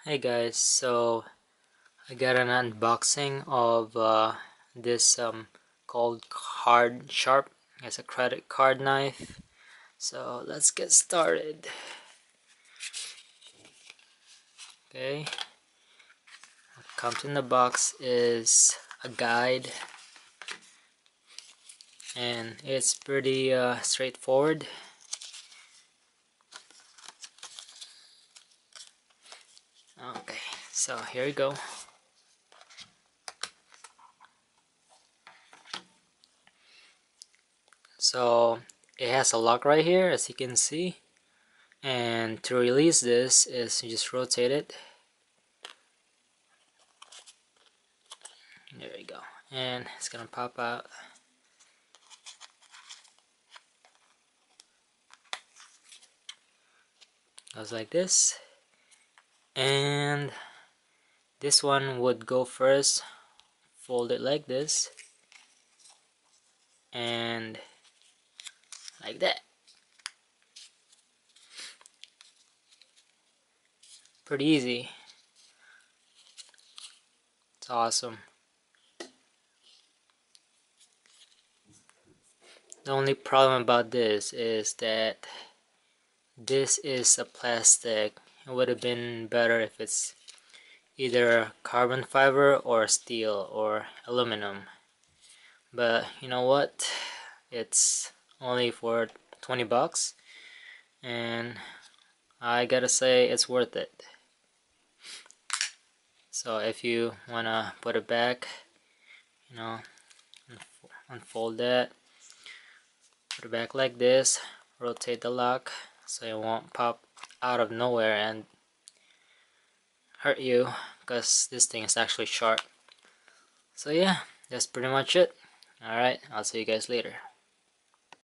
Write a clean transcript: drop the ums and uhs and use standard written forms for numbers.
Hey guys, so I got an unboxing of this called Card Sharp. It's a credit card knife. So let's get started. Okay, what comes in the box is a guide, and it's pretty straightforward. Okay, so here we go. So it has a lock right here, as you can see, and to release this is you just rotate it. There we go, and it's gonna pop out. Goes like this, and this one would go first. Fold it like this, and like that. Pretty easy. It's awesome. The only problem about this is that this is a plastic. It would have been better if it's either carbon fiber or steel or aluminum. But you know what? It's only for 20 bucks, and I gotta say it's worth it. So if you wanna put it back, you know, unfold that, put it back like this, rotate the lock so it won't pop out of nowhere and hurt you, because this thing is actually sharp. So yeah, that's pretty much it. Alright, I'll see you guys later.